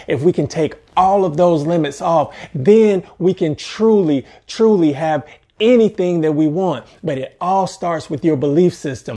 if we can take all of those limits off, then we can truly, truly have anything that we want. But it all starts with your belief system.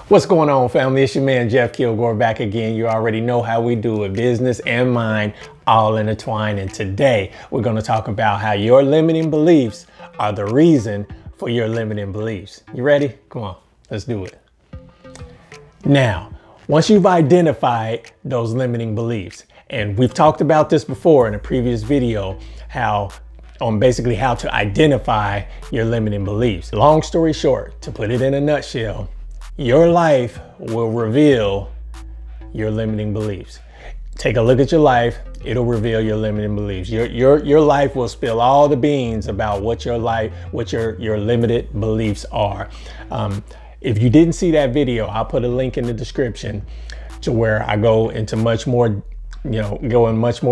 What's going on, family? It's your man, Jeff Kilgore, back again. You already know how we do it. Business and mind all intertwined. And today we're going to talk about how your limiting beliefs are the reason for your limiting beliefs. You ready? Come on, let's do it. Now, once you've identified those limiting beliefs, and we've talked about this before in a previous video, basically how to identify your limiting beliefs. Long story short, to put it in a nutshell, your life will reveal your limiting beliefs. Take a look at your life. It'll reveal your limiting beliefs. Your life will spill all the beans about what your limited beliefs are. If you didn't see that video, I'll put a link in the description to where I go into much more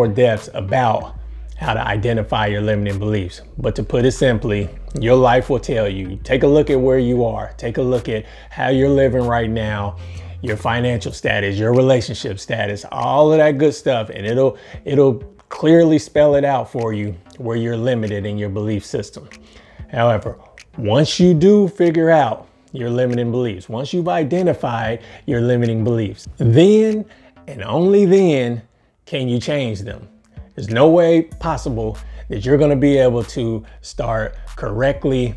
depth about how to identify your limiting beliefs. But to put it simply, your life will tell you. Take a look at where you are. Take a look at how you're living right now, your financial status, your relationship status, all of that good stuff. And it'll clearly spell it out for you where you're limited in your belief system. However, once you do figure out your limiting beliefs, once you've identified your limiting beliefs, then and only then can you change them. There's no way possible that you're going to be able to start correctly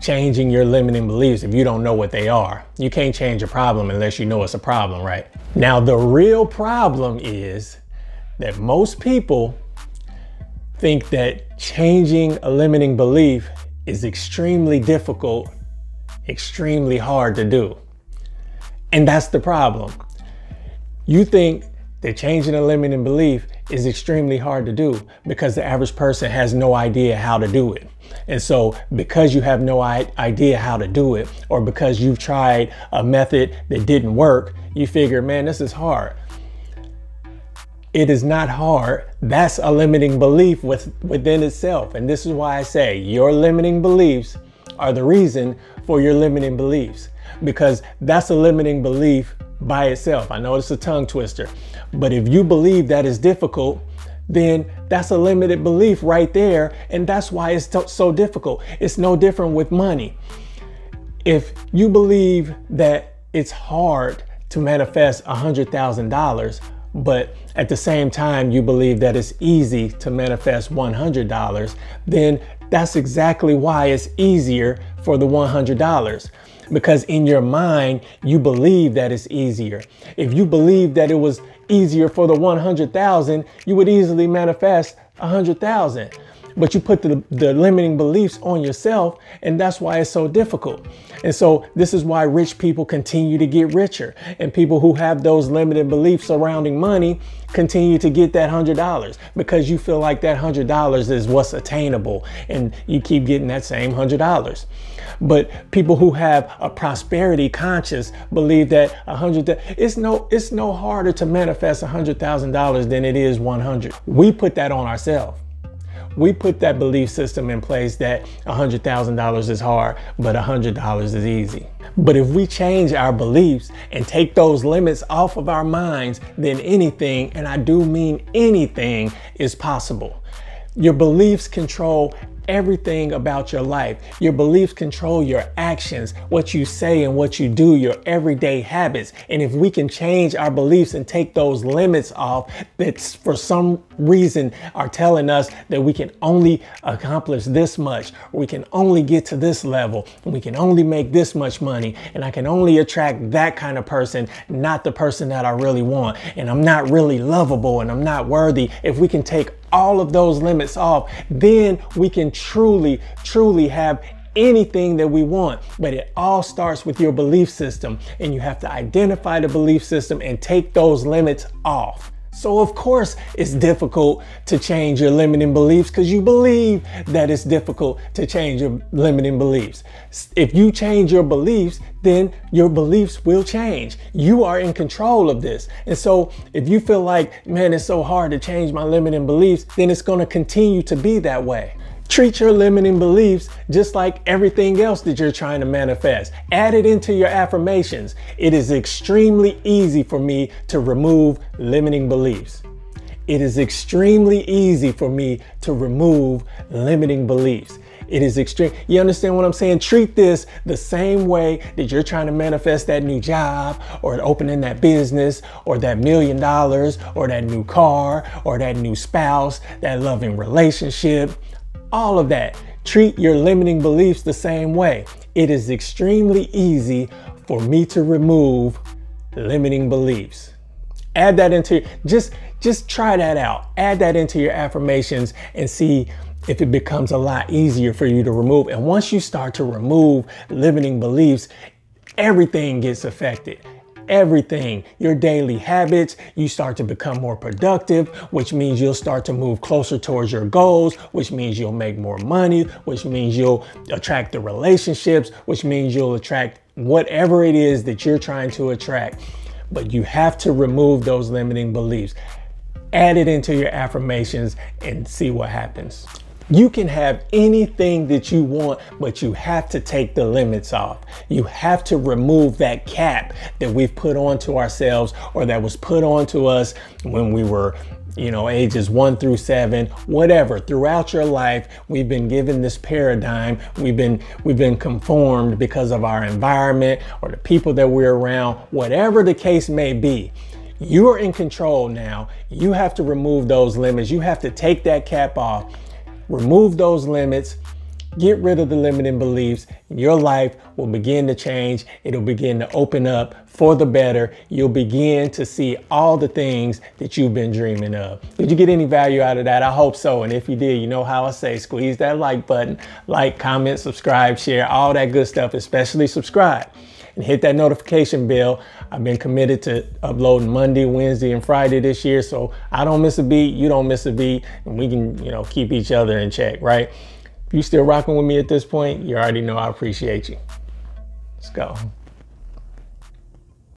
changing your limiting beliefs if you don't know what they are. You can't change a problem unless you know it's a problem, right? Now, the real problem is that most people think that changing a limiting belief is extremely difficult, extremely hard to do. And that's the problem. You think that changing a limiting belief is extremely hard to do because the average person has no idea how to do it. And so because you have no idea how to do it, or because you've tried a method that didn't work, you figure, man, this is hard. It is not hard. That's a limiting belief within itself. And this is why I say your limiting beliefs are the reason for your limiting beliefs, because that's a limiting belief by itself. I know it's a tongue twister, but if you believe that is difficult, then that's a limited belief right there. And that's why it's so difficult. It's no different with money. If you believe that it's hard to manifest $100,000, but at the same time you believe that it's easy to manifest $100, then that's exactly why it's easier for the $100. Because in your mind, you believe that it's easier. If you believe that it was easier for the 100,000, you would easily manifest 100,000. But you put the limiting beliefs on yourself, and that's why it's so difficult. And so this is why rich people continue to get richer, and people who have those limited beliefs surrounding money continue to get that $100, because you feel like that $100 is what's attainable, and you keep getting that same $100. But people who have a prosperity conscious believe that it's no harder to manifest $100,000 than it is 100. We put that on ourselves. We put that belief system in place that $100,000 is hard, but $100 is easy. But if we change our beliefs and take those limits off of our minds, then anything, and I do mean anything, is possible. Your beliefs control everything about your life. Your beliefs control your actions, what you say and what you do, your everyday habits. And if we can change our beliefs and take those limits off that for some reason are telling us that we can only accomplish this much, or we can only get to this level, and we can only make this much money, and I can only attract that kind of person, not the person that I really want, and I'm not really lovable, and I'm not worthy. If we can take all of those limits off, then we can truly, truly have anything that we want. But it all starts with your belief system, and you have to identify the belief system and take those limits off. So of course it's difficult to change your limiting beliefs because you believe that it's difficult to change your limiting beliefs. If you change your beliefs, then your beliefs will change. You are in control of this. And so if you feel like, man, it's so hard to change my limiting beliefs, then it's going to continue to be that way. Treat your limiting beliefs just like everything else that you're trying to manifest. Add it into your affirmations. It is extremely easy for me to remove limiting beliefs. It is extremely easy for me to remove limiting beliefs. It is extreme. You understand what I'm saying? Treat this the same way that you're trying to manifest that new job or opening that business or that $1 million or that new car or that new spouse, that loving relationship. All of that. Treat your limiting beliefs the same way. It is extremely easy for me to remove limiting beliefs. Add that into, just try that out. Add that into your affirmations and see if it becomes a lot easier for you to remove. And once you start to remove limiting beliefs, everything gets affected. Everything, your daily habits, you start to become more productive, which means you'll start to move closer towards your goals, which means you'll make more money, which means you'll attract the relationships, which means you'll attract whatever it is that you're trying to attract. But you have to remove those limiting beliefs. Add it into your affirmations and see what happens. You can have anything that you want, but you have to take the limits off. You have to remove that cap that we've put onto ourselves or that was put onto us when we were, ages 1 through 7, whatever. Throughout your life, we've been given this paradigm. We've been conformed because of our environment or the people that we're around, whatever the case may be. You are in control now. You have to remove those limits. You have to take that cap off. Remove those limits, get rid of the limiting beliefs, and your life will begin to change. It'll begin to open up for the better. You'll begin to see all the things that you've been dreaming of. Did you get any value out of that? I hope so. And if you did, you know how I say, squeeze that like button, like, comment, subscribe, share, all that good stuff, especially subscribe. And hit that notification bell. I've been committed to uploading Monday, Wednesday, and Friday this year, so I don't miss a beat, you don't miss a beat, and we can, keep each other in check, right? If you still rocking with me at this point, you already know I appreciate you. Let's go.